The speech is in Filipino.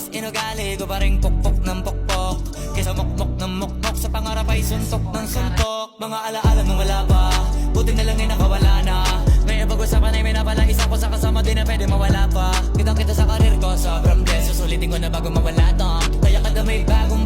mas inugali ko pa rin pukpok ng pukpok kaysa mokmok ng mokmok, sa pangarap ay suntok ng suntok. Mga alaala nung wala pa, buti na lang ay nakawala na. May pag-usapan ay may napala, isa ko sa kasama di na pwede mawala pa. Kitang kita sa karir ko, sobrang blessed, susulitin ko na bago mawala to. Kaya kada may bagong